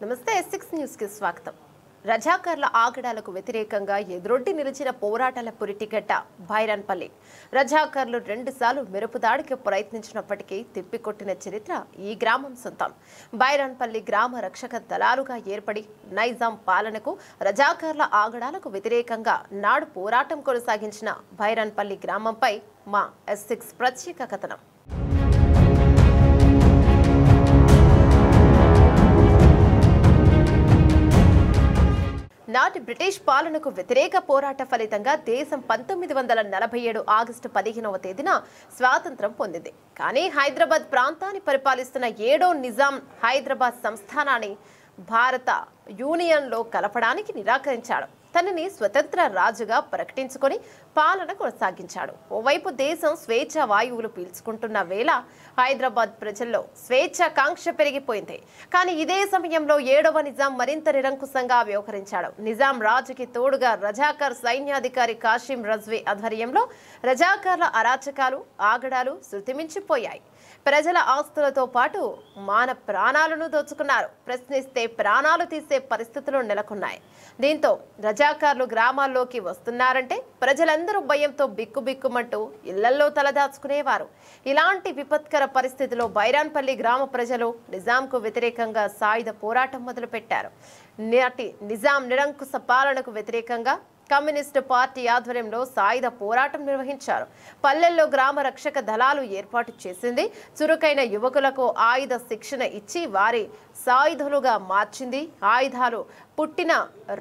నమస్తే S6 news కి స్వాగతం. రజాకర్ల ఆగడాలకు వ్యతిరేకంగా ఎదురొడ్డి నిలిచిన పోరాటాల పురిటిగడ్డ బైరాన్పల్లి. రజాకర్లు 2 సార్లు మెరుపుదాడికి ప్రయత్నించినప్పటికీ తిప్పికొట్టిన చరిత్ర ఈ గ్రామం సొంతం. బైరాన్పల్లి గ్రామ రక్షక దళాలుగా ఏర్పడి నైజాం పాలనకు రజాకర్ల ఆగడాలకు వ్యతిరేకంగా నాడు పోరాటం కొనసాగించిన బైరాన్పల్లి గ్రామంపై మా S6 ప్రత్యేక కథనం. నాటి బ్రిటిష్ పాలనకు వ్యతిరేక పోరాట ఫలితంగా దేశం 1947 ఆగస్టు 15వ తేదీన స్వాతంత్రం పొందింది. కానీ హైదరాబాద్ ప్రాంతాన్ని పరిపాలిస్తున్న 7వ నిజాం హైదరాబాద్ సంస్థానాన్ని భారత యూనియన్లో కలపడానికి నిరాకరించాడు. తనని స్వతంత్ర రాజుగా ప్రకటించుకొని పాలన కొనసాగించాడు. ఓవైపు దేశం స్వేచ్ఛ వాయువులు పీల్చుకుంటున్న వేళ హైదరాబాద్ ప్రజల్లో స్వేచ్ఛాకాంక్ష పెరిగిపోయింది. కానీ ఇదే సమయంలో 7వ నిజాం మరింత నిరంకుశంగా వ్యవహరించాడు. నిజాం రాజుకి తోడుగా రజాకర్ సైన్యాధికారి కాసిం రజ్వీ ఆధ్వర్యంలో రజాకర్ల అరాచకాలు ఆగడాలు శృతిమించిపోయాయి. ప్రజల ఆస్తులతో పాటు మాన ప్రాణాలను దోచుకున్నారు. ప్రశ్నిస్తే ప్రాణాలు తీసే పరిస్థితులు నెలకొన్నాయి. దీంతో రజాకార్లు గ్రామాల్లోకి వస్తున్నారంటే ప్రజలందరూ భయంతో బిక్కుబిక్కుమంటూ ఇళ్లల్లో తలదాచుకునేవారు. ఇలాంటి విపత్కర పరిస్థితిలో బైరాన్పల్లి గ్రామ ప్రజలు నిజాంకు వ్యతిరేకంగా సాయుధ పోరాటం మొదలుపెట్టారు. నాటి నిజాం నిరంకుశ పాలనకు వ్యతిరేకంగా కమ్యూనిస్టు పార్టీ ఆధ్వర్యంలో సాయుధ పోరాటం నిర్వహించారు. పల్లెల్లో గ్రామ రక్షక దళాలు ఏర్పాటు చేసింది. చురుకైన యువకులకు ఆయుధ శిక్షణ ఇచ్చి వారి సాయుధులుగా మార్చింది. ఆయుధాలు పుట్టిన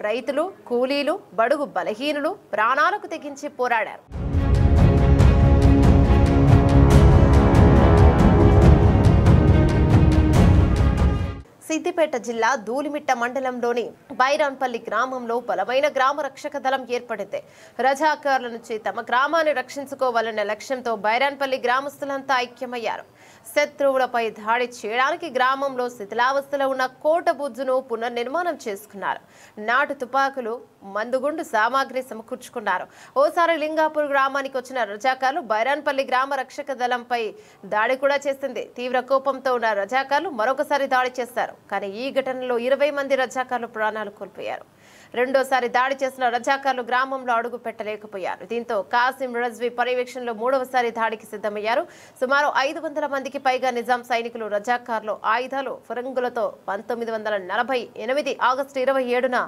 రైతులు, కూలీలు, బడుగు బలహీనులు ప్రాణాలకు తెగించి పోరాడారు. సిద్దిపేట జిల్లా ధూళిమిట్ట మండలంలోని బైరాన్పల్లి గ్రామంలో బలమైన గ్రామ రక్షక దళం ఏర్పడింది. రజాకర్ల నుంచి తమ గ్రామాన్ని రక్షించుకోవాలనే లక్ష్యంతో బైరాన్పల్లి గ్రామస్తులంతా ఐక్యమయ్యారు. శత్రువులపై దాడి చేయడానికి గ్రామంలో శిథిలావస్థలో ఉన్న కోట బుజ్జును పునర్నిర్మాణం చేసుకున్నారు. నాటు తుపాకులు, మందుగుండు సామాగ్రి సమకూర్చుకున్నారు. ఓసారి లింగాపూర్ గ్రామానికి వచ్చిన రజాకర్లు బైరాన్పల్లి గ్రామ రక్షక దళంపై దాడి కూడా చేసింది. తీవ్ర కోపంతో ఉన్న రజాకర్లు మరొకసారి దాడి చేశారు. కానీ ఈ ఘటనలో 20 మంది రజాకర్లు ప్రాణాలు కోల్పోయారు. రెండోసారి దాడి చేసిన రజాకర్లు గ్రామంలో అడుగు పెట్టలేకపోయారు. దీంతో కాసిం రజ్వీ పర్యవేక్షణలో 3వసారి దాడికి సిద్ధమయ్యారు. సుమారు 500 మందికి పైగా నిజాం సైనికులు రజాకర్లు ఆయుధాలు ఫిరంగులతో 1948 ఆగస్టు 27న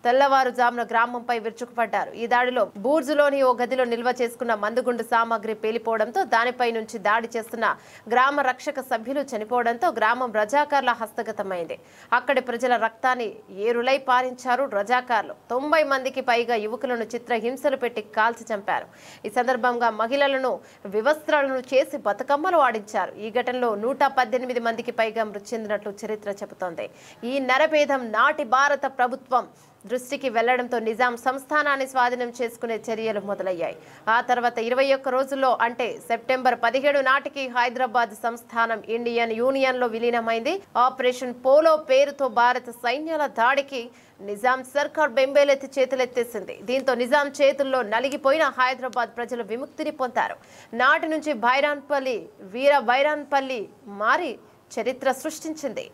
తెల్లవారుజామున గ్రామంపై విరుచుకుపడ్డారు. ఈ దాడిలో బూర్జులోని ఓ గదిలో నిల్వ చేసుకున్న మందుగుండు సామాగ్రి పేలిపోవడంతో దానిపై నుంచి దాడి చేస్తున్న గ్రామ రక్షక సభ్యులు చనిపోవడంతో గ్రామం రజాకర్ల హస్తగతమైంది. అక్కడి ప్రజల రక్తాన్ని ఏరులై పారించారు రజాకర్లు. 90 మందికి పైగా యువకులను చిత్రహింసలు పెట్టి కాల్చి చంపారు. ఈ సందర్భంగా మహిళలను వివస్త్రాలను చేసి బతుకమ్మలు ఆడించారు. ఈ ఘటనలో 118 మందికి పైగా మృతి చెందినట్లు చరిత్ర చెబుతోంది. ఈ నరభేదం నాటి భారత ప్రభుత్వం దృష్టికి వెళ్లడంతో నిజాం సంస్థానాన్ని స్వాధీనం చేసుకునే చర్యలు మొదలయ్యాయి. ఆ తర్వాత 21 రోజుల్లో అంటే సెప్టెంబర్ 17 నాటికి హైదరాబాద్ సంస్థానం ఇండియన్ యూనియన్ లో విలీనమైంది. ఆపరేషన్ పోలో పేరుతో భారత సైన్యాల దాడికి నిజాం సర్కార్ బెంబేలెత్తి చేతులెత్తేసింది. దీంతో నిజాం చేతుల్లో నలిగిపోయిన హైదరాబాద్ ప్రజలు విముక్తిని పొందారు. నాటి నుంచి బైరాన్పల్లి వీర బైరాన్పల్లి మారి చరిత్ర సృష్టించింది.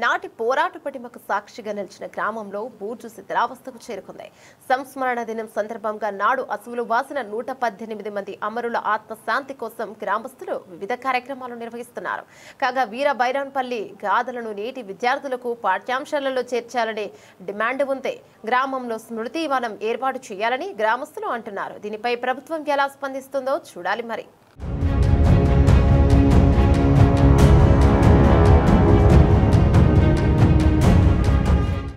నాటి పోరాట పటిమకు సాక్షిగా నిలిచిన గ్రామంలో బూర్జు శిథిలావస్థకు చేరుకుంది. సంస్మరణ దినం సందర్భంగా నాడు అసువులు వాసిన 118 మంది అమరుల ఆత్మశాంతి కోసం గ్రామస్తులు వివిధ కార్యక్రమాలు నిర్వహిస్తున్నారు. కాగా వీర బైరాన్పల్లి గాథలను నేటి విద్యార్థులకు పాఠ్యాంశాలలో చేర్చాలనే డిమాండ్ ఉంది. గ్రామంలో స్మృతి వనం ఏర్పాటు చేయాలని గ్రామస్తులు అంటున్నారు. దీనిపై ప్రభుత్వం ఎలా స్పందిస్తుందో చూడాలి మరి.